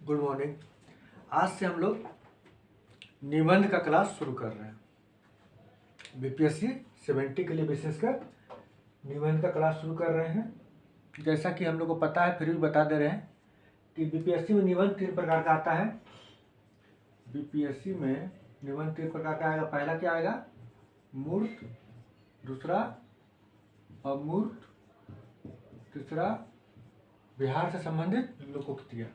Good morning. आज से हम लोग निबंध का क्लास शुरू कर रहे हैं। बीपीएससी 70 के लिए विशेषकर निबंध का क्लास शुरू कर रहे हैं। जैसा कि हम लोग को पता है, फिर भी बता दे रहे हैं कि बीपीएससी में निबंध 3 प्रकार का आता है। बीपीएससी में निबंध 3 प्रकार का आएगा। पहला क्या आएगा? मूर्त, दूसरा अमूर्त, तीसरा बिहार से संबंधित लोकोक्तियाँ।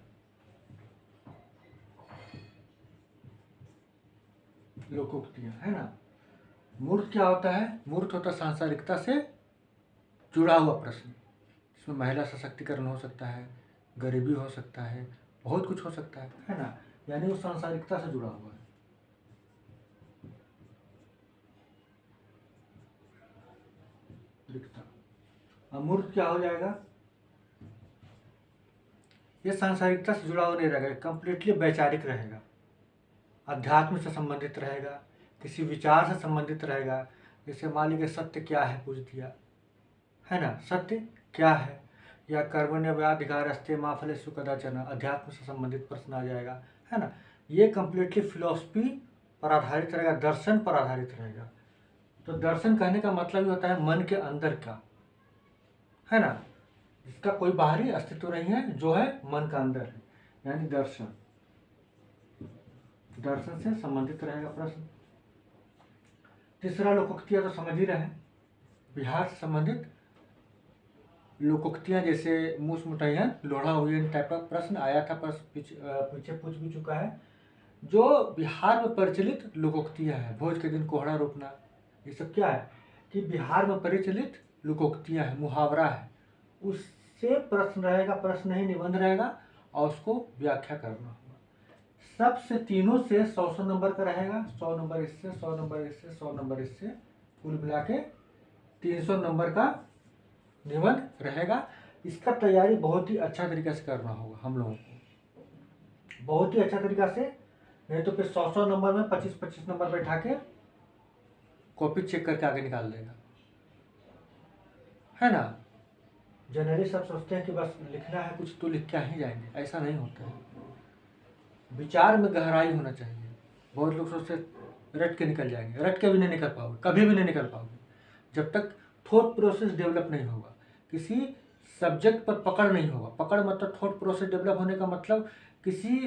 लोकोक्तियाँ है ना। मूर्त क्या होता है? मूर्त होता है सांसारिकता से जुड़ा हुआ प्रश्न। इसमें महिला सशक्तिकरण हो सकता है, गरीबी हो सकता है, बहुत कुछ हो सकता है ना। यानी वो सांसारिकता से जुड़ा हुआ है। अमूर्त क्या हो जाएगा? ये सांसारिकता से जुड़ा हुआ नहीं रहेगा, कंप्लीटली वैचारिक रहेगा, अध्यात्म से संबंधित रहेगा, किसी विचार से संबंधित रहेगा। जैसे मान लीजिए सत्य क्या है पूछ दिया, है ना। सत्य क्या है, या कर्मण्येवाधिकारस्ते मा फलेषु कदाचन, अध्यात्म से संबंधित प्रश्न आ जाएगा, है ना। ये कम्प्लीटली फिलॉसफी पर आधारित रहेगा, दर्शन पर आधारित रहेगा। तो दर्शन कहने का मतलब ये होता है मन के अंदर का, है ना, इसका कोई बाहरी अस्तित्व नहीं है, जो है मन का अंदर है, यानी दर्शन। दर्शन से संबंधित रहेगा प्रश्न। तीसरा लोकोक्तियाँ तो समझ ही रहे हैं, बिहार से संबंधित लोकोक्तियाँ, जैसे मूस मुठैयन लोढ़ा हुई टाइप का प्रश्न आया था, पीछे पूछ भी चुका है। जो बिहार में प्रचलित लोकोक्तियाँ है, भोज के दिन कोहड़ा रोपना, ये सब क्या है कि बिहार में प्रचलित लोकोक्तियाँ है, मुहावरा है, उससे प्रश्न रहेगा, प्रश्न नहीं निबंध रहेगा, और उसको व्याख्या करना होगा। सबसे तीनों से 100 नंबर का रहेगा। 100 नंबर इससे, 100 नंबर इससे, 100 नंबर इससे, कुल मिला के 300 नंबर का निबंध रहेगा। इसका तैयारी बहुत ही अच्छा तरीके से करना होगा हम लोगों को, बहुत ही अच्छा तरीका से, नहीं तो फिर 100 नंबर में 25 नंबर बैठा के कॉपी चेक करके आगे निकाल देगा, है ना। जनरली सब सोचते हैं कि बस लिखना है कुछ तो लिख के ही जाएंगे, ऐसा नहीं होता है। विचार में गहराई होना चाहिए। बहुत लोग सोचते रट के निकल जाएंगे, रट के भी नहीं निकल पाओगे, कभी भी नहीं निकल पाओगे जब तक थॉट प्रोसेस डेवलप नहीं होगा, किसी सब्जेक्ट पर पकड़ नहीं होगा। पकड़ मतलब थॉट प्रोसेस डेवलप होने का मतलब किसी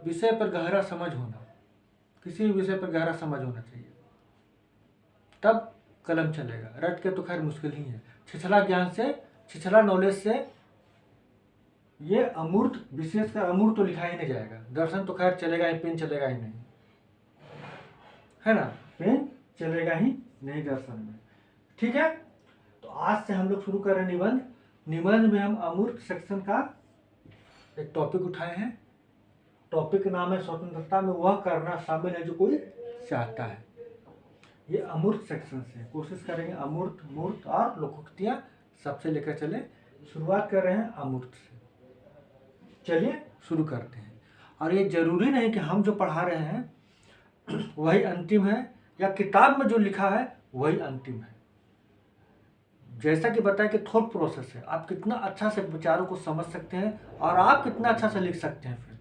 विषय पर गहरा समझ होना, किसी विषय पर गहरा समझ होना चाहिए, तब कलम चलेगा। रट के तो खैर मुश्किल ही है। छिछला ज्ञान से, छिछला नॉलेज से ये अमूर्त, विशेषकर अमूर्त तो लिखा ही नहीं जाएगा। दर्शन तो खैर चलेगा ही, पेन चलेगा ही नहीं, है ना, पेन चलेगा ही नहीं दर्शन में। ठीक है, तो आज से हम लोग शुरू कर रहे हैं निबंध। निबंध में हम अमूर्त सेक्शन का एक टॉपिक उठाए हैं। टॉपिक का नाम है स्वतंत्रता में वह करना शामिल है जो कोई चाहता है। ये अमूर्त सेक्शन से कोशिश करेंगे अमूर्त, मूर्त और लोकोक्तियाँ सबसे लेकर चले। शुरुआत कर रहे हैं अमूर्त से। चलिए शुरू करते हैं। और ये जरूरी नहीं कि हम जो पढ़ा रहे हैं वही अंतिम है, या किताब में जो लिखा है वही अंतिम है। जैसा कि बताया कि थॉट प्रोसेस है, आप कितना अच्छा से विचारों को समझ सकते हैं और आप कितना अच्छा से लिख सकते हैं। फिर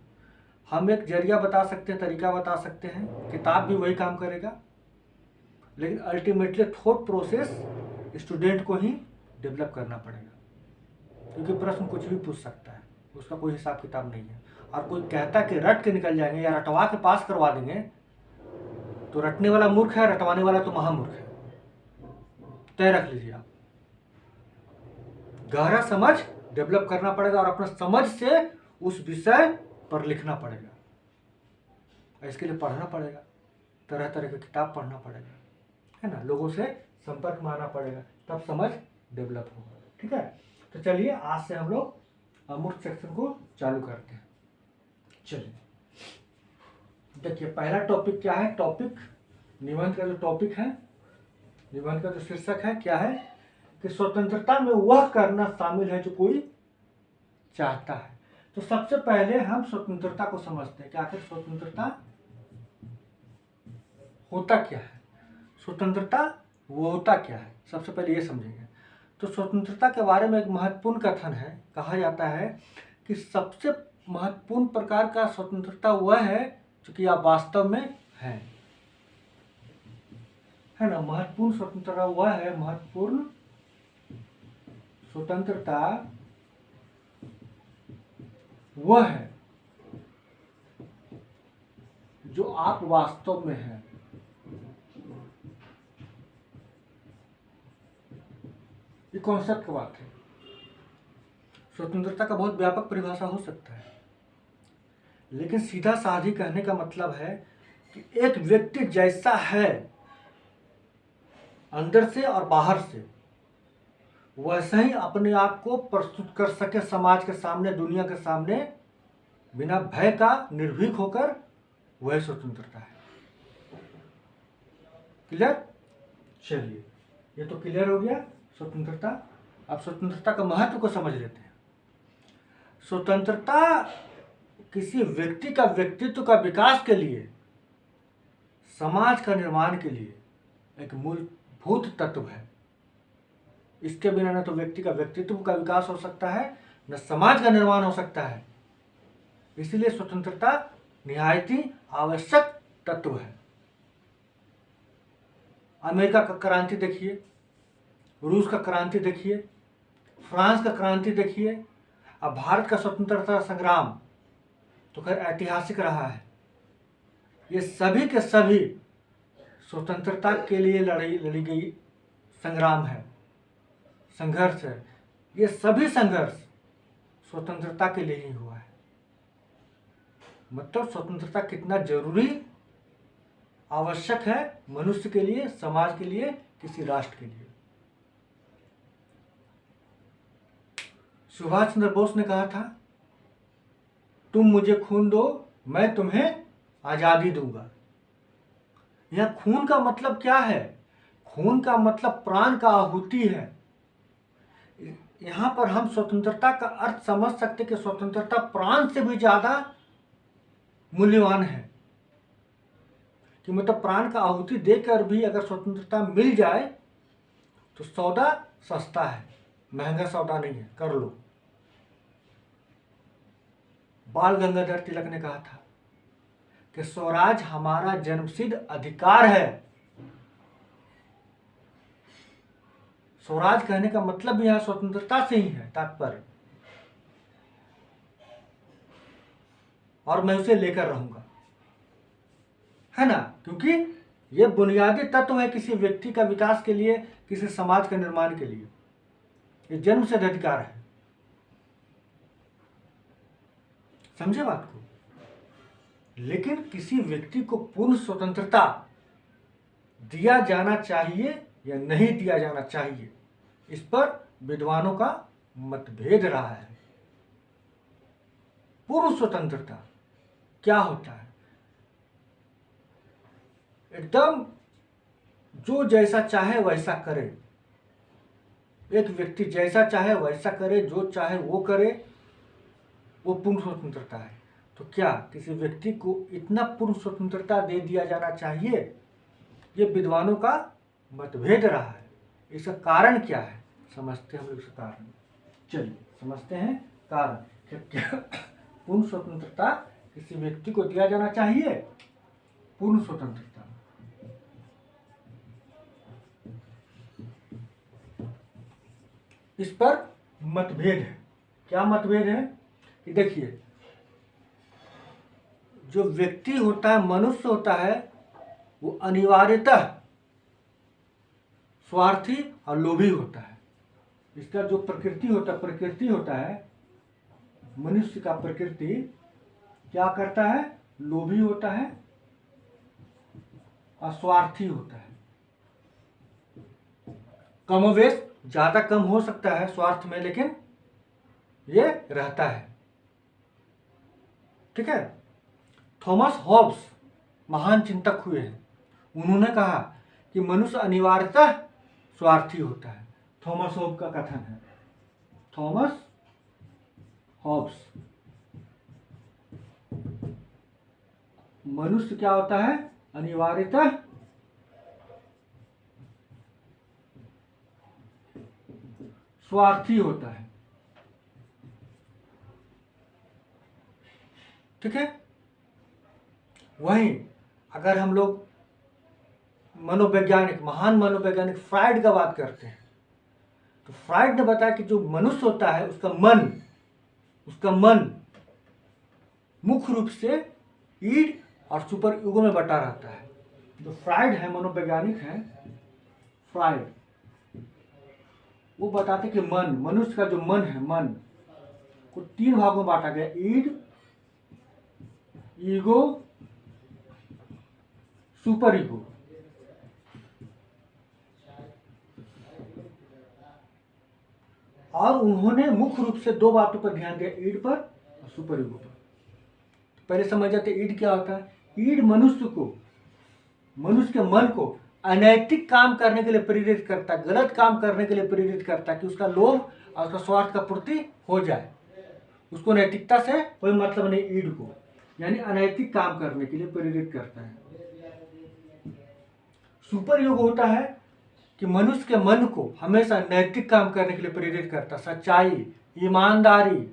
हम एक जरिया बता सकते हैं, तरीका बता सकते हैं, किताब भी वही काम करेगा, लेकिन अल्टीमेटली थॉट प्रोसेस स्टूडेंट को ही डेवलप करना पड़ेगा, क्योंकि प्रश्न कुछ भी पूछ सकता है, उसका कोई हिसाब किताब नहीं है। और कोई कहता कि रट के निकल जाएंगे या रटवा के पास करवा देंगे, तो रटने वाला मूर्ख है, रटवाने वाला तो महामूर्ख है। तय रख लीजिए आप। गहरा समझ डेवलप करना पड़ेगा और अपना समझ से उस विषय पर लिखना पड़ेगा। इसके लिए पढ़ना पड़ेगा, तरह तरह की किताब पढ़ना पड़ेगा, है ना, लोगों से संपर्क में आना पड़ेगा, तब समझ डेवलप होगा। ठीक है, तो चलिए आज से हम लोग अमूर्त सेक्शन को चालू करते हैं। चलिए देखिए, पहला टॉपिक क्या है। टॉपिक निबंध का जो टॉपिक है, निबंध का जो शीर्षक है क्या है कि स्वतंत्रता में वह करना शामिल है जो कोई चाहता है। तो सबसे पहले हम स्वतंत्रता को समझते हैं कि आखिर स्वतंत्रता होता क्या है, स्वतंत्रता वो होता क्या है, सबसे पहले ये समझेंगे। तो स्वतंत्रता के बारे में एक महत्वपूर्ण कथन है। कहा जाता है कि सबसे महत्वपूर्ण प्रकार का स्वतंत्रता वह है जो कि आप वास्तव में है ना। महत्वपूर्ण स्वतंत्रता वह है, महत्वपूर्ण स्वतंत्रता वह है जो आप वास्तव में हैं। ये कॉन्सेप्ट की बात है। स्वतंत्रता का बहुत व्यापक परिभाषा हो सकता है, लेकिन सीधा साधी कहने का मतलब है कि एक व्यक्ति जैसा है अंदर से और बाहर से, वैसे ही अपने आप को प्रस्तुत कर सके समाज के सामने, दुनिया के सामने, बिना भय का, निर्भीक होकर, वह स्वतंत्रता है। क्लियर? चलिए, ये तो क्लियर हो गया स्वतंत्रता। अब स्वतंत्रता का महत्व को समझ लेते हैं। स्वतंत्रता किसी व्यक्ति का व्यक्तित्व का विकास के लिए, समाज का निर्माण के लिए एक मूलभूत तत्व है। इसके बिना न तो व्यक्ति का व्यक्तित्व का विकास हो सकता है, न समाज का निर्माण हो सकता है। इसलिए स्वतंत्रता निहायत ही आवश्यक तत्व है। अमेरिका का क्रांति देखिए, रूस का क्रांति देखिए, फ्रांस का क्रांति देखिए। अब भारत का स्वतंत्रता संग्राम तो खैर ऐतिहासिक रहा है। ये सभी के सभी स्वतंत्रता के लिए लड़ी गई संग्राम है, संघर्ष है। ये सभी संघर्ष स्वतंत्रता के लिए ही हुआ है। मतलब स्वतंत्रता कितना जरूरी, आवश्यक है मनुष्य के लिए, समाज के लिए, किसी राष्ट्र के लिए। सुभाष चंद्र बोस ने कहा था, तुम मुझे खून दो, मैं तुम्हें आजादी दूंगा। यह खून का मतलब क्या है? खून का मतलब प्राण का आहुति है। यहां पर हम स्वतंत्रता का अर्थ समझ सकते कि स्वतंत्रता प्राण से भी ज्यादा मूल्यवान है। कि मतलब प्राण का आहुति देकर भी अगर स्वतंत्रता मिल जाए तो सौदा सस्ता है, महंगा सौदा नहीं है, कर लो। बाल गंगाधर तिलक ने कहा था कि स्वराज हमारा जन्मसिद्ध अधिकार है। स्वराज कहने का मतलब यह स्वतंत्रता से ही है तात्पर्य, और मैं उसे लेकर रहूंगा, है ना। क्योंकि यह बुनियादी तत्व है किसी व्यक्ति का विकास के लिए, किसी समाज का निर्माण के लिए। यह जन्मसिद्ध अधिकार है। समझे बात को? लेकिन किसी व्यक्ति को पूर्ण स्वतंत्रता दिया जाना चाहिए या नहीं दिया जाना चाहिए, इस पर विद्वानों का मतभेद रहा है। पूर्ण स्वतंत्रता क्या होता है? एकदम जो जैसा चाहे वैसा करे, एक व्यक्ति जैसा चाहे वैसा करे, जो चाहे वो करे, वो पूर्ण स्वतंत्रता है। तो क्या किसी व्यक्ति को इतना पूर्ण स्वतंत्रता दे दिया जाना चाहिए? ये विद्वानों का मतभेद रहा है। इसका कारण क्या है, समझते हैं हम लोग इसका कारण। चलिए समझते हैं कारण। क्या पूर्ण स्वतंत्रता किसी व्यक्ति को दिया जाना चाहिए? पूर्ण स्वतंत्रता, इस पर मतभेद है। क्या मतभेद है? कि देखिए, जो व्यक्ति होता है, मनुष्य होता है, वो अनिवार्यतः स्वार्थी और लोभी होता है। इसका जो प्रकृति होता है, मनुष्य का प्रकृति क्या करता है? लोभी होता है और स्वार्थी होता है। कमोवेश ज्यादा कम हो सकता है स्वार्थ में, लेकिन ये रहता है। ठीक है। थॉमस हॉब्स महान चिंतक हुए हैं। उन्होंने कहा कि मनुष्य अनिवार्यतः स्वार्थी होता है। थॉमस हॉब्स का कथन है। थॉमस हॉब्स, मनुष्य क्या होता है? अनिवार्यतः स्वार्थी होता है। ठीक है। वहीं अगर हम लोग मनोवैज्ञानिक, महान मनोवैज्ञानिक फ्राइड का बात करते हैं, तो फ्राइड ने बताया कि जो मनुष्य होता है उसका मन मुख्य रूप से ईड और सुपर ईगो में बटा रहता है। जो फ्राइड है, मनोवैज्ञानिक है फ्राइड, वो बताते कि मनुष्य का जो मन है, मन को 3 भागों में बांटा गया, ईड, ईगो, सुपर ईगो। और उन्होंने मुख्य रूप से 2 बातों पर ध्यान दिया, ईड पर और सुपर ईगो पर। पहले समझ जाते ईड क्या होता है। ईड मनुष्य के मन को अनैतिक काम करने के लिए प्रेरित करता है, गलत काम करने के लिए प्रेरित करता है कि उसका लोभ और उसका स्वार्थ का पूर्ति हो जाए। उसको नैतिकता से कोई मतलब नहीं, ईड को यानी अनैतिक काम करने के लिए प्रेरित करता है। सुपर ईगो होता है कि मनुष्य के मन को हमेशा नैतिक काम करने के लिए प्रेरित करता है, सच्चाई, ईमानदारी,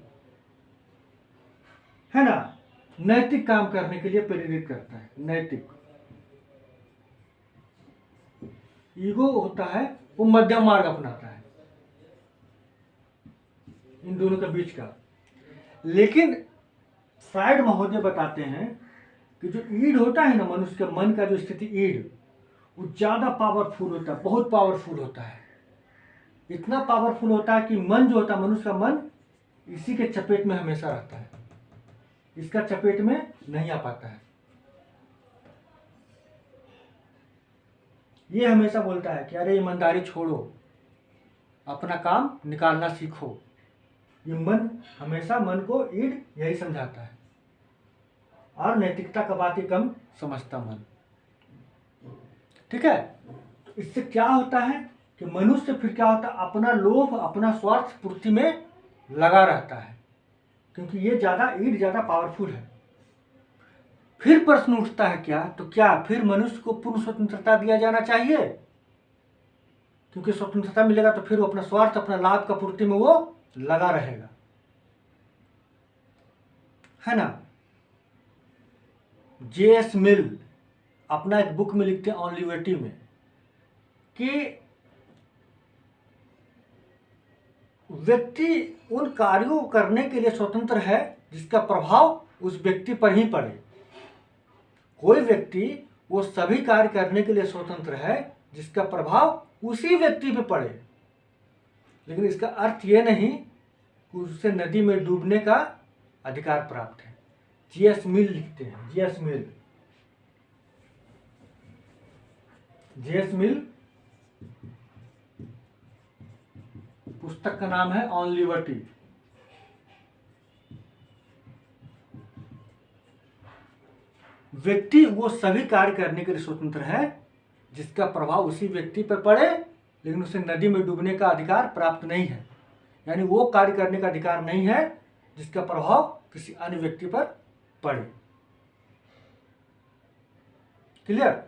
है ना, नैतिक काम करने के लिए प्रेरित करता है, नैतिक। ईगो होता है वो मध्यम मार्ग अपनाता है इन दोनों के बीच का। लेकिन फ्राइड महोदय बताते हैं कि जो ईड होता है ना, मनुष्य के मन का जो स्थिति ईड, वो ज्यादा पावरफुल होता है, बहुत पावरफुल होता है। इतना पावरफुल होता है कि मन जो होता है, मनुष्य का मन इसी के चपेट में हमेशा रहता है, इसका चपेट में नहीं आ पाता है। ये हमेशा बोलता है कि अरे ईमानदारी छोड़ो, अपना काम निकालना सीखो। ये मन हमेशा, मन को ईड यही समझाता है, और नैतिकता का बात ही कम समझता मन। ठीक है। इससे क्या होता है कि मनुष्य फिर क्या होता है, अपना लोभ, अपना स्वार्थ पूर्ति में लगा रहता है, क्योंकि ये ईड ज्यादा पावरफुल है। फिर प्रश्न उठता है क्या, तो क्या फिर मनुष्य को पूर्ण स्वतंत्रता दिया जाना चाहिए? क्योंकि स्वतंत्रता मिलेगा तो फिर वो अपना स्वार्थ, अपना लाभ का पूर्ति में वो लगा रहेगा, है ना। J.S. मिल अपना एक बुक में लिखते हैं ऑन लिबर्टी में कि व्यक्ति उन कार्यों को करने के लिए स्वतंत्र है जिसका प्रभाव उस व्यक्ति पर ही पड़े। कोई व्यक्ति वो सभी कार्य करने के लिए स्वतंत्र है जिसका प्रभाव उसी व्यक्ति पे पड़े, लेकिन इसका अर्थ ये नहीं कि उससे नदी में डूबने का अधिकार प्राप्त है। J.S. मिल लिखते हैं, J.S. मिल, पुस्तक का नाम है ऑन लिबर्टी। व्यक्ति वो सभी कार्य करने के लिए स्वतंत्र है जिसका प्रभाव उसी व्यक्ति पर पड़े, लेकिन उसे नदी में डूबने का अधिकार प्राप्त नहीं है। यानी वो कार्य करने का अधिकार नहीं है जिसका प्रभाव किसी अन्य व्यक्ति पर पड़े। क्लियर?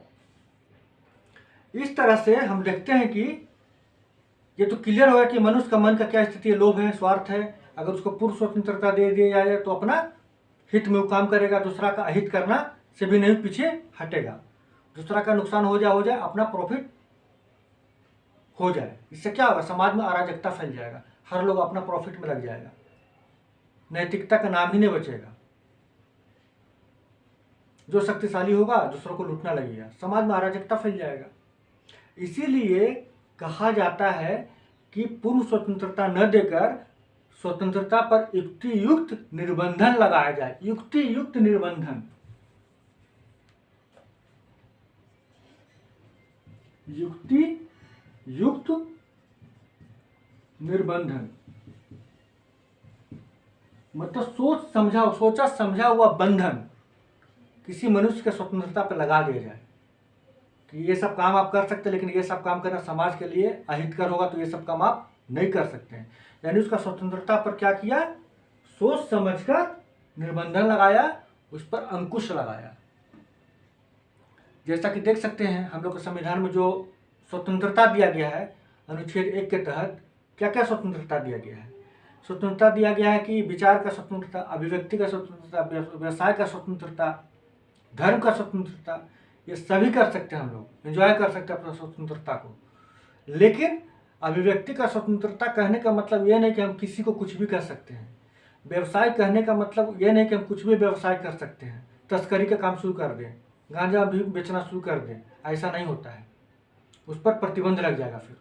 इस तरह से हम देखते हैं कि ये तो क्लियर होगा कि मनुष्य का मन का क्या स्थिति है, लोभ है, स्वार्थ है। अगर उसको पूर्ण स्वतंत्रता दे दिया जाए तो अपना हित में वो काम करेगा, दूसरा का अहित करना से भी नहीं पीछे हटेगा। दूसरा का नुकसान हो जाए, अपना प्रॉफिट हो जाए। इससे क्या होगा, समाज में अराजकता फैल जाएगा, हर लोग अपना प्रॉफिट में लग जाएगा, नैतिकता का नाम ही नहीं बचेगा। जो शक्तिशाली होगा दूसरों को लूटना लगेगा, समाज में अराजकता फैल जाएगा। इसीलिए कहा जाता है कि पूर्ण स्वतंत्रता न देकर स्वतंत्रता पर युक्तियुक्त निर्बंधन लगाया जाए। युक्तियुक्त निर्बंधन, युक्तियुक्त निर्बंधन मतलब सोचा समझा हुआ बंधन किसी मनुष्य के स्वतंत्रता पर लगा दिया जाए कि ये सब काम आप कर सकते हैं, लेकिन ये सब काम करना समाज के लिए अहितकर होगा, तो ये सब काम आप नहीं कर सकते हैं। यानी उसका स्वतंत्रता पर क्या किया, सोच समझकर निर्बंधन लगाया, उस पर अंकुश लगाया। जैसा कि देख सकते हैं हम लोग के संविधान में जो स्वतंत्रता दिया गया है, अनुच्छेद 1 के तहत क्या क्या स्वतंत्रता दिया गया है। स्वतंत्रता दिया गया है कि विचार का स्वतंत्रता, अभिव्यक्ति का स्वतंत्रता, व्यवसाय का स्वतंत्रता, धर्म का स्वतंत्रता, ये सभी कर सकते हैं हम लोग, एंजॉय कर सकते हैं अपना स्वतंत्रता को। लेकिन अभिव्यक्ति का स्वतंत्रता कहने का मतलब ये नहीं कि हम किसी को कुछ भी कर सकते हैं। व्यवसाय कहने का मतलब ये नहीं कि हम कुछ भी व्यवसाय कर सकते हैं, तस्करी का काम शुरू कर दें, गांजा भी बेचना शुरू कर दें, ऐसा नहीं होता है, उस पर प्रतिबंध लग जाएगा फिर।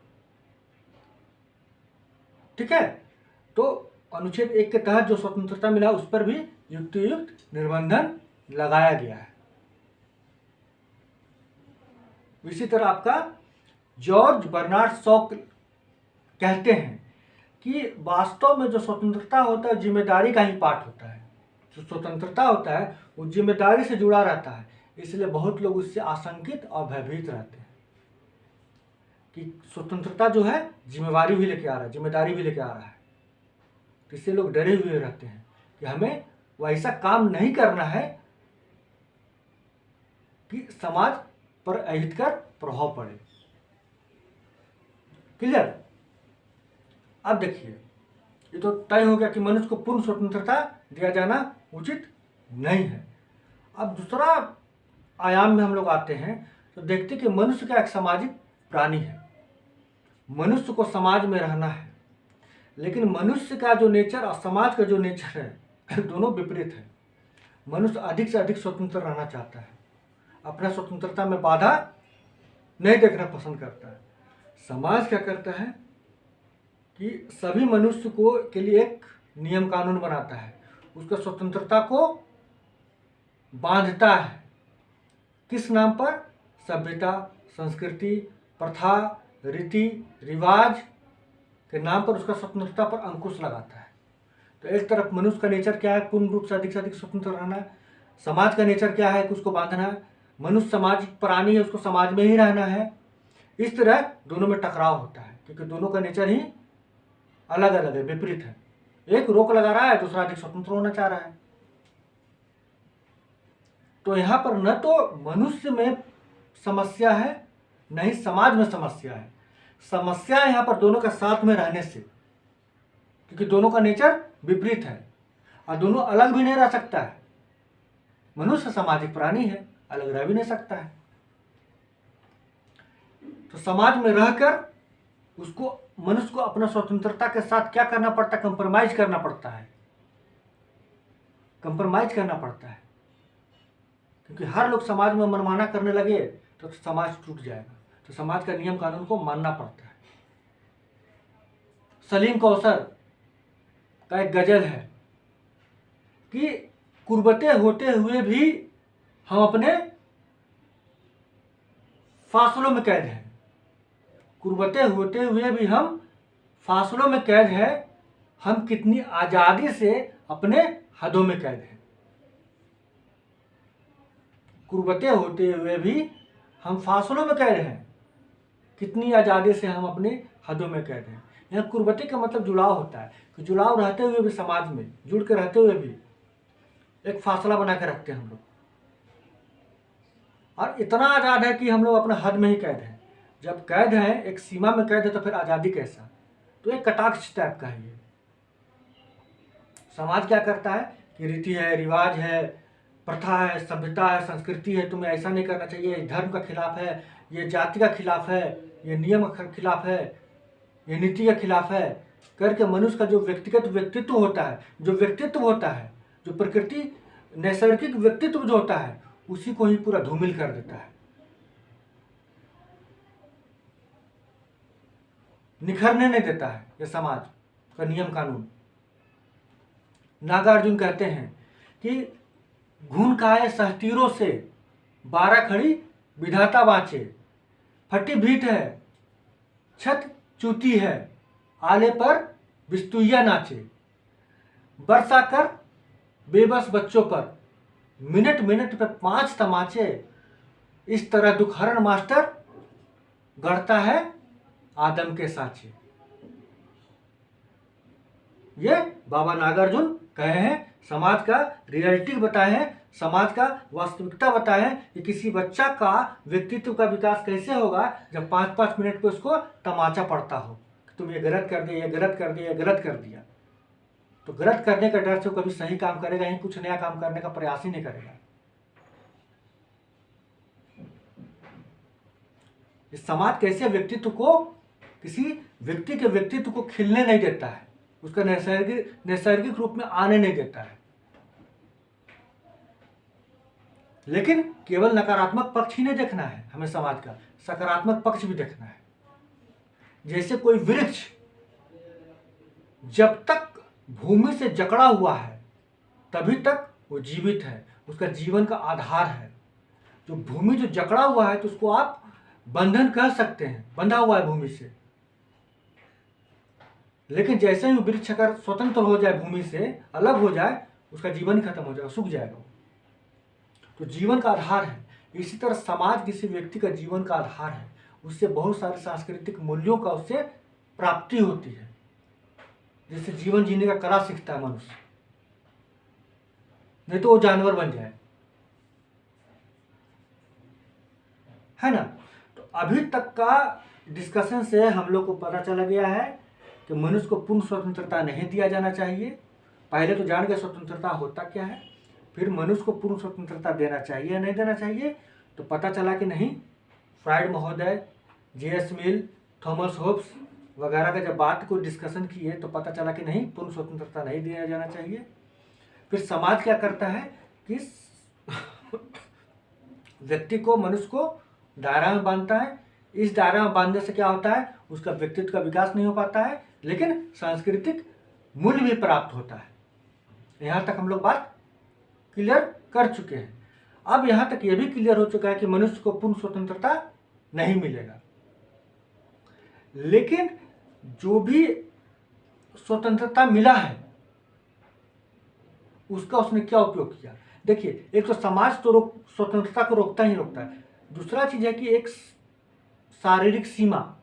ठीक है, तो अनुच्छेद 1 के तहत जो स्वतंत्रता मिला उस पर भी युक्त निर्बंधन लगाया गया है। इसी तरह आपका जॉर्ज बर्नार्ड शॉ कहते हैं कि वास्तव में जो स्वतंत्रता होता है जिम्मेदारी का ही पाठ होता है। जो स्वतंत्रता होता है वो जिम्मेदारी से जुड़ा रहता है, इसलिए बहुत लोग उससे आशंकित और भयभीत रहते हैं कि स्वतंत्रता जो है जिम्मेदारी भी लेके आ रहा है, जिम्मेदारी भी लेके आ रहा है। तो इससे लोग डरे हुए रहते हैं कि हमें वैसा काम नहीं करना है कि समाज पर अहितकर प्रभाव पड़े। क्लियर? अब देखिए, ये तो तय हो गया कि मनुष्य को पूर्ण स्वतंत्रता दिया जाना उचित नहीं है। अब दूसरा आयाम में हम लोग आते हैं तो देखते कि मनुष्य का एक सामाजिक प्राणी है, मनुष्य को समाज में रहना है, लेकिन मनुष्य का जो नेचर और समाज का जो नेचर है दोनों विपरीत है। मनुष्य अधिक से अधिक स्वतंत्र रहना चाहता है, अपना स्वतंत्रता में बाधा नहीं देखना पसंद करता है। समाज क्या करता है कि सभी मनुष्य को के लिए एक नियम कानून बनाता है, उसका स्वतंत्रता को बांधता है। किस नाम पर? सभ्यता, संस्कृति, प्रथा, रीति रिवाज के नाम पर उसका स्वतंत्रता पर अंकुश लगाता है। तो एक तरफ मनुष्य का नेचर क्या है? पूर्ण रूप से अधिक स्वतंत्र रहना है। समाज का नेचर क्या है? कि उसको बांधना है। मनुष्य सामाजिक प्राणी है, उसको समाज में ही रहना है। इस तरह दोनों में टकराव होता है क्योंकि दोनों का नेचर ही अलग अलग है, विपरीत है। एक रोक लगा रहा है, दूसरा अधिक स्वतंत्र होना चाह रहा है। तो यहाँ पर न तो मनुष्य में समस्या है, न ही समाज में समस्या है। समस्या है यहाँ पर दोनों का साथ में रहने से, क्योंकि दोनों का नेचर विपरीत है और दोनों अलग भी नहीं रह सकता है। मनुष्य सामाजिक प्राणी है, अलग रह भी नहीं सकता है। तो समाज में रहकर उसको, मनुष्य को अपना स्वतंत्रता के साथ क्या करना पड़ता है? कंप्रोमाइज करना पड़ता है, कंप्रोमाइज करना पड़ता है। क्योंकि हर लोग समाज में मनमाना करने लगे तो समाज टूट जाएगा। तो समाज का नियम कानून को मानना पड़ता है। सलीम कौसर का एक गजल है कि कुर्बते होते हुए भी हम अपने फासलों में कैद हैं। कुर्बते होते हुए भी हम फासलों में कैद हैं, हम कितनी आज़ादी से अपने हदों में कैद हैं। कुर्बते होते हुए भी हम फासलों में कैद हैं, कितनी आज़ादी से हम अपने हदों में कैद हैं। यहाँ कुर्बते का मतलब जुड़ाव होता है कि जुड़ाव रहते हुए भी, समाज में जुड़ के रहते हुए भी एक फासला बना के रखते हैं हम लोग, और इतना आज़ाद है कि हम लोग अपने हद में ही कैद हैं। जब कैद हैं, एक सीमा में कैद है, तो फिर आज़ादी कैसा? तो एक कटाक्ष टाइप का है ये। समाज क्या करता है कि रीति है, रिवाज है, प्रथा है, सभ्यता है, संस्कृति है, तुम्हें ऐसा नहीं करना चाहिए, ये धर्म का खिलाफ है, ये जाति का खिलाफ है, ये नियम का खिलाफ है, ये नीति के खिलाफ है करके मनुष्य का जो व्यक्तिगत व्यक्तित्व होता है, जो व्यक्तित्व होता है, जो प्रकृति नैसर्गिक व्यक्तित्व जो होता है, उसी को ही पूरा धूमिल कर देता है, निखरने नहीं देता है ये समाज का नियम कानून। नागार्जुन कहते हैं कि घून खाए सहतीरों से 12 खड़ी विधाता बाँचे, फटी भीट है छत चूती है, आले पर बिस्तुइया नाचे, बरसा कर बेबस बच्चों पर मिनट मिनट पे 5 तमाचे, इस तरह दुखहरण मास्टर गढ़ता है आदम के साँचे। ये बाबा नागार्जुन कहे हैं, समाज का रियलिटी बताए हैं, समाज का वास्तविकता बताए हैं कि किसी बच्चा का व्यक्तित्व का विकास कैसे होगा जब 5-5 मिनट पे उसको तमाचा पड़ता हो कि तुम ये गलत कर दिया, ये गलत कर दिया, ये गलत कर दिया। तो गलत करने का डर से वो कभी सही काम करेगा ही, कुछ नया काम करने का प्रयास ही नहीं करेगा। इस समाज कैसे व्यक्तित्व को, किसी व्यक्ति के व्यक्तित्व को खिलने नहीं देता है, उसका नैसर्गिक रूप में आने नहीं देता है, लेकिन केवल नकारात्मक पक्ष ही नहीं देखना है हमें समाज का, सकारात्मक पक्ष भी देखना है। जैसे कोई वृक्ष जब तक भूमि से जकड़ा हुआ है तभी तक वो जीवित है, उसका जीवन का आधार है। जो भूमि जो जकड़ा हुआ है तो उसको आप बंधन कह सकते हैं, बंधा हुआ है भूमि से। लेकिन जैसे ही वृक्ष अगर स्वतंत्र हो जाए, भूमि से अलग हो जाए, उसका जीवन खत्म हो जाएगा, सूख जाएगा। तो जीवन का आधार है। इसी तरह समाज किसी व्यक्ति का जीवन का आधार है, उससे बहुत सारे सांस्कृतिक मूल्यों का उससे प्राप्ति होती है, जिससे जीवन जीने का कला सीखता है मनुष्य, नहीं तो वो जानवर बन जाए, है ना। तो अभी तक का डिस्कशन से हम लोग को पता चला गया है कि मनुष्य को पूर्ण स्वतंत्रता नहीं दिया जाना चाहिए। पहले तो जान गए स्वतंत्रता होता क्या है, फिर मनुष्य को पूर्ण स्वतंत्रता देना चाहिए या नहीं देना चाहिए, तो पता चला कि नहीं। फ्राइड महोदय, J.S. मिल, थॉमस होब्स वगैरह का जब बात को डिस्कशन किए तो पता चला कि नहीं, पूर्ण स्वतंत्रता नहीं दिया जाना चाहिए। फिर समाज क्या करता है कि व्यक्ति को, मनुष्य को दायरा में बांधता है। इस दायरा में बांधने से क्या होता है, उसका व्यक्तित्व का विकास नहीं हो पाता है, लेकिन सांस्कृतिक मूल्य भी प्राप्त होता है। यहाँ तक हम लोग बात क्लियर कर चुके हैं। अब यहाँ तक ये भी क्लियर हो चुका है कि मनुष्य को पूर्ण स्वतंत्रता नहीं मिलेगा, लेकिन जो भी स्वतंत्रता मिला है उसका उसने क्या उपयोग किया। देखिए, एक तो समाज तो स्वतंत्रता को रोकता ही रोकता है, दूसरा चीज है कि एक शारीरिक सीमा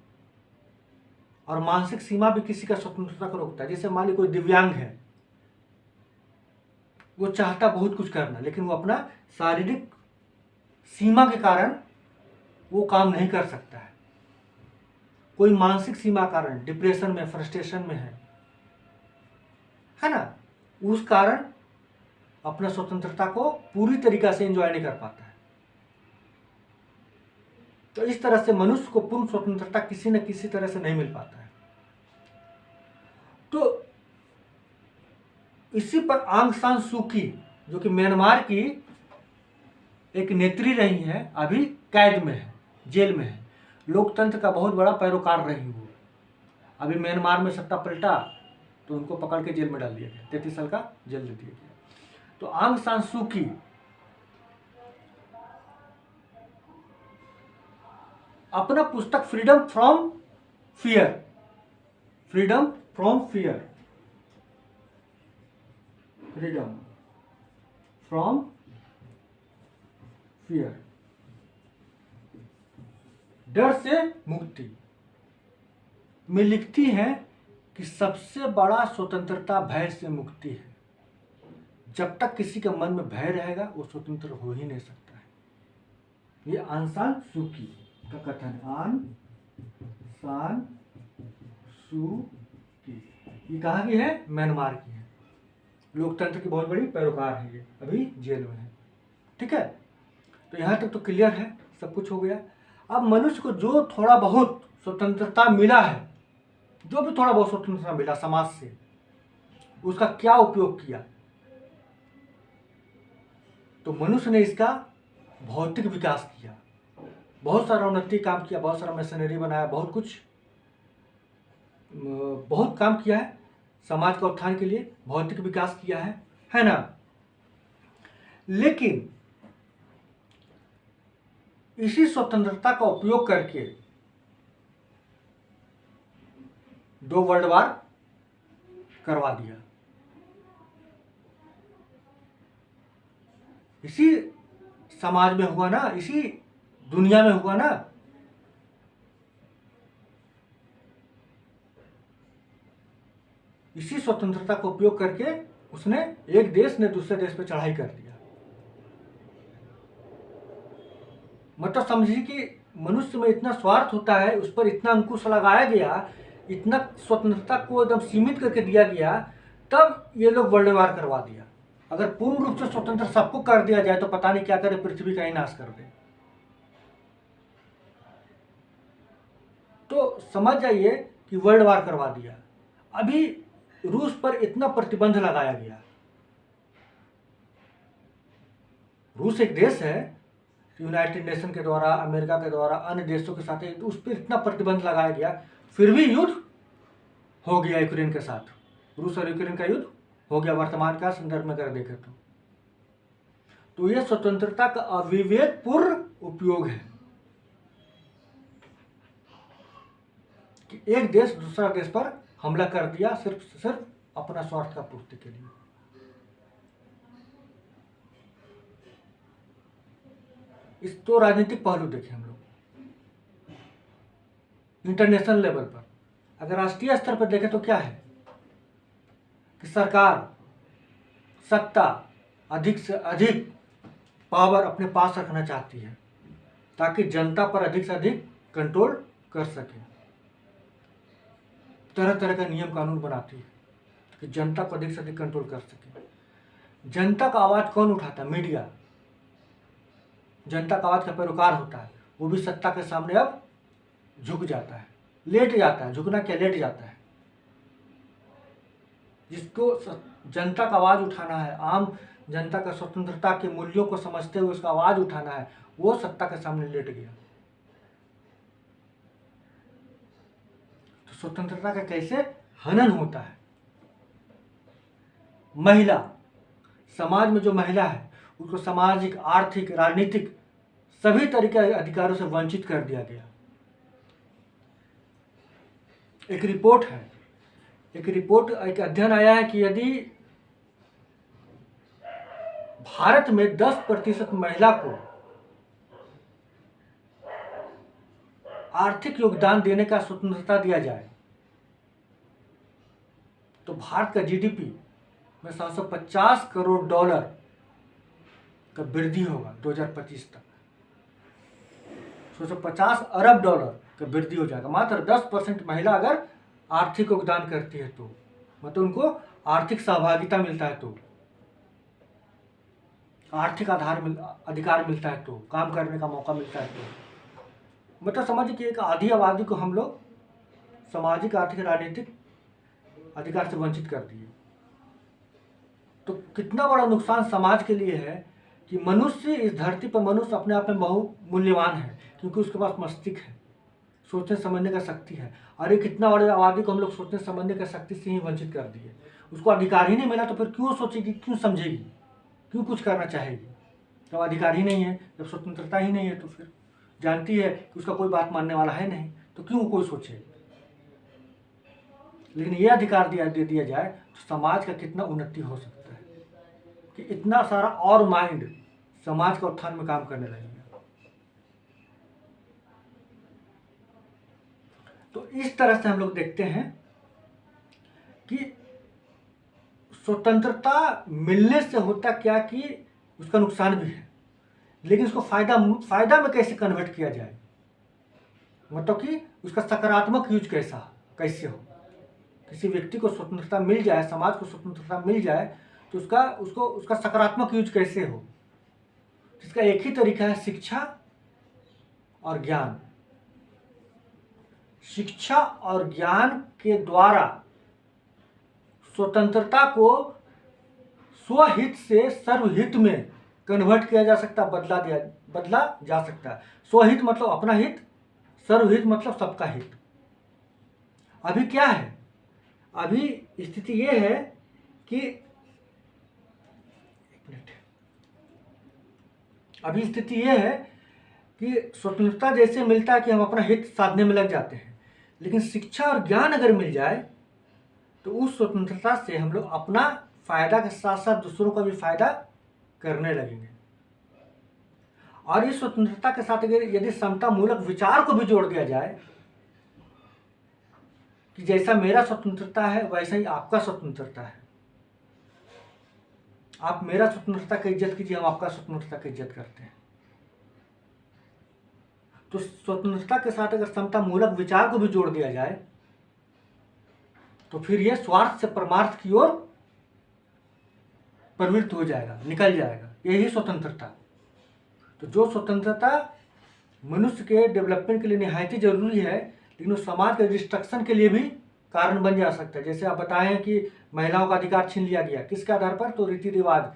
और मानसिक सीमा भी किसी का स्वतंत्रता को रोकता है। जैसे मान ली कोई दिव्यांग है, वो चाहता बहुत कुछ करना, लेकिन वो अपना शारीरिक सीमा के कारण वो काम नहीं कर सकता है। कोई मानसिक सीमा कारण डिप्रेशन में, फ्रस्ट्रेशन में है ना, उस कारण अपना स्वतंत्रता को पूरी तरीका से एंजॉय नहीं कर पाता है। तो इस तरह से मनुष्य को पूर्ण स्वतंत्रता किसी न किसी तरह से नहीं मिल पाता है। तो इसी पर आंग सान सू की, जो कि म्यांमार की एक नेत्री रही है, अभी कैद में है, जेल में है। लोकतंत्र का बहुत बड़ा पैरोकार रही वो। अभी म्यांमार में सत्ता पलटा तो उनको पकड़ के जेल में डाल दिया गया, 33 साल का जेल दे दिया गया। तो आंग सान सू की अपना पुस्तक freedom from fear, freedom from fear, freedom from fear, डर से मुक्ति में लिखती है कि सबसे बड़ा स्वतंत्रता भय से मुक्ति है। जब तक किसी के मन में भय रहेगा वो स्वतंत्र हो ही नहीं सकता है। ये आंग सान सू की का कथन, आंग सान सू की। ये कहाँ की है? म्यांमार की है। लोकतंत्र की बहुत बड़ी पैरोकार है, ये अभी जेल में है। ठीक है, तो यहाँ तक तो क्लियर है, सब कुछ हो गया। अब मनुष्य को जो थोड़ा बहुत स्वतंत्रता मिला है, जो भी थोड़ा बहुत स्वतंत्रता मिला समाज से, उसका क्या उपयोग किया? तो मनुष्य ने इसका भौतिक विकास किया, बहुत सारा उन्नति काम किया, बहुत सारा मशीनरी बनाया, बहुत काम किया है समाज का उत्थान के लिए, भौतिक विकास किया है ना। लेकिन इसी स्वतंत्रता का उपयोग करके 2 वर्ल्ड वार करवा दिया। इसी समाज में हुआ ना, इसी दुनिया में हुआ ना। इसी स्वतंत्रता का उपयोग करके उसने, एक देश ने दूसरे देश पे चढ़ाई कर दिया। मतलब समझिए कि मनुष्य में इतना स्वार्थ होता है, उस पर इतना अंकुश लगाया गया, इतना स्वतंत्रता को एकदम सीमित करके दिया गया, तब ये लोग वर्ल्ड वार करवा दिया। अगर पूर्ण रूप से स्वतंत्र सबको कर दिया जाए तो पता नहीं क्या करे, पृथ्वी का ही नाश कर दे। तो समझ जाइए कि वर्ल्ड वार करवा दिया। अभी रूस पर इतना प्रतिबंध लगाया गया। रूस एक देश है, यूनाइटेड नेशन के द्वारा, अमेरिका के द्वारा, अन्य देशों के साथ उस पर इतना प्रतिबंध लगाया गया, फिर भी युद्ध हो गया यूक्रेन के साथ। रूस और यूक्रेन का युद्ध हो गया वर्तमान का संदर्भ में अगर देखें तो यह स्वतंत्रता का अविवेकपूर्ण उपयोग है कि एक देश दूसरा देश पर हमला कर दिया सिर्फ अपना स्वार्थ का पूर्ति के लिए। इस तो राजनीतिक पहलू देखें हम लोग इंटरनेशनल लेवल पर। अगर राष्ट्रीय स्तर पर देखें तो क्या है कि सरकार सत्ता अधिक से अधिक पावर अपने पास रखना चाहती है ताकि जनता पर अधिक से अधिक कंट्रोल कर सके। तरह तरह का नियम कानून बनाती है कि जनता को अधिक से अधिक कंट्रोल कर सके। जनता का आवाज कौन उठाता है? मीडिया। जनता का आवाज का पैरोकार होता है, वो भी सत्ता के सामने अब झुक जाता है, लेट जाता है। झुकना क्या, लेट जाता है। जिसको जनता का आवाज उठाना है, आम जनता का स्वतंत्रता के मूल्यों को समझते हुए उसका आवाज उठाना है, वो सत्ता के सामने लेट गया। तो स्वतंत्रता का कैसे हनन होता है। महिला, समाज में जो महिला है उसको सामाजिक, आर्थिक, राजनीतिक सभी तरह के अधिकारों से वंचित कर दिया गया। एक रिपोर्ट है, एक अध्ययन आया है कि यदि भारत में 10% महिला को आर्थिक योगदान देने का स्वतंत्रता दिया जाए तो भारत का जीडीपी में 750 करोड़ डॉलर का वृद्धि होगा 2025 तक। 750 अरब डॉलर का वृद्धि हो जाएगा। मात्र 10% महिला अगर आर्थिक योगदान करती है तो, मतलब उनको आर्थिक सहभागिता मिलता है तो, आर्थिक अधिकार मिलता है तो, काम करने का मौका मिलता है तो, मतलब समझिए कि एक आधी आबादी को हम लोग सामाजिक, आर्थिक, राजनीतिक अधिकार से वंचित कर दिए। तो कितना बड़ा नुकसान समाज के लिए है कि मनुष्य, इस धरती पर मनुष्य अपने आप में बहुमूल्यवान है क्योंकि उसके पास मस्तिष्क है, सोचने समझने का शक्ति है। और ये कितना बड़ी आबादी को हम लोग सोचने समझने का शक्ति से ही वंचित कर दिए। उसको अधिकार ही नहीं मिला तो फिर क्यों सोचेगी, क्यों समझेगी, क्यों कुछ करना चाहेगी? जब अधिकार ही नहीं है, जब स्वतंत्रता ही नहीं है तो फिर जानती है कि उसका कोई बात मानने वाला है नहीं, तो क्यों कोई सोचे। लेकिन ये अधिकार दे दिया जाए तो समाज का कितना उन्नति हो सकता है कि इतना सारा और माइंड समाज के उत्थान में काम करने लगेगा। तो इस तरह से हम लोग देखते हैं कि स्वतंत्रता मिलने से होता क्या कि उसका नुकसान भी है, लेकिन उसको फायदा में कैसे कन्वर्ट किया जाए, मतलब कि उसका सकारात्मक यूज कैसे हो। किसी व्यक्ति को स्वतंत्रता मिल जाए, समाज को स्वतंत्रता मिल जाए तो उसका सकारात्मक यूज कैसे हो। इसका एक ही तरीका है, शिक्षा और ज्ञान। शिक्षा और ज्ञान के द्वारा स्वतंत्रता को स्वहित से सर्वहित में कन्वर्ट किया जा सकता, बदला जा सकता है। स्वहित मतलब अपना हित, सर्वहित मतलब सबका हित। अभी क्या है, अभी स्थिति ये है कि स्वतंत्रता जैसे मिलता है कि हम अपना हित साधने में लग जाते हैं, लेकिन शिक्षा और ज्ञान अगर मिल जाए तो उस स्वतंत्रता से हम लोग अपना फायदा के साथ साथ दूसरों का भी फायदा करने लगेंगे। और इस स्वतंत्रता के साथ अगर यदि समता मूलक विचार को भी जोड़ दिया जाए कि जैसा मेरा स्वतंत्रता है वैसा ही आपका स्वतंत्रता है, आप मेरा स्वतंत्रता की इज्जत कीजिए, हम आपका स्वतंत्रता की इज्जत करते हैं। तो स्वतंत्रता के साथ अगर समता मूलक विचार को भी जोड़ दिया जाए तो फिर यह स्वार्थ से परमार्थ की ओर प्रवृत्त हो जाएगा, निकल जाएगा। यही स्वतंत्रता। तो जो स्वतंत्रता मनुष्य के डेवलपमेंट के लिए निहायत ज़रूरी है, लेकिन उस समाज के डिस्ट्रक्शन के लिए भी कारण बन जा सकता है। जैसे आप बताएं कि महिलाओं का अधिकार छीन लिया गया, किसके आधार पर? तो रीति रिवाज,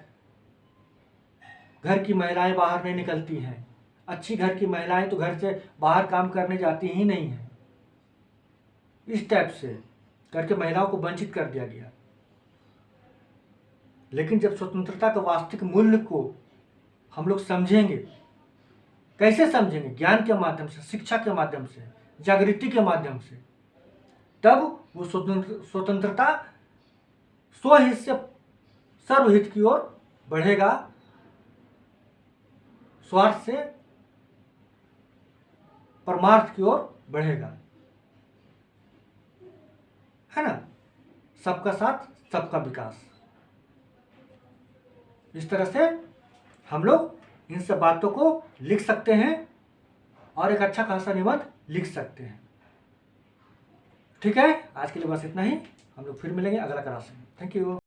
घर की महिलाएं बाहर नहीं निकलती हैं, अच्छी घर की महिलाएं तो घर से बाहर काम करने जाती ही नहीं हैं, इस टाइप से करके महिलाओं को वंचित कर दिया गया। लेकिन जब स्वतंत्रता के वास्तविक मूल्य को हम लोग समझेंगे, कैसे समझेंगे? ज्ञान के माध्यम से, शिक्षा के माध्यम से, जागृति के माध्यम से, तब वो स्वतंत्रता स्वहित से सर्वहित की ओर बढ़ेगा, स्वार्थ से परमार्थ की ओर बढ़ेगा, है ना? सबका साथ सबका विकास। इस तरह से हम लोग इन सब बातों को लिख सकते हैं और एक अच्छा खासा निबंध लिख सकते हैं। ठीक है, आज के लिए बस इतना ही। हम लोग फिर मिलेंगे अगला क्लास में। Thank you.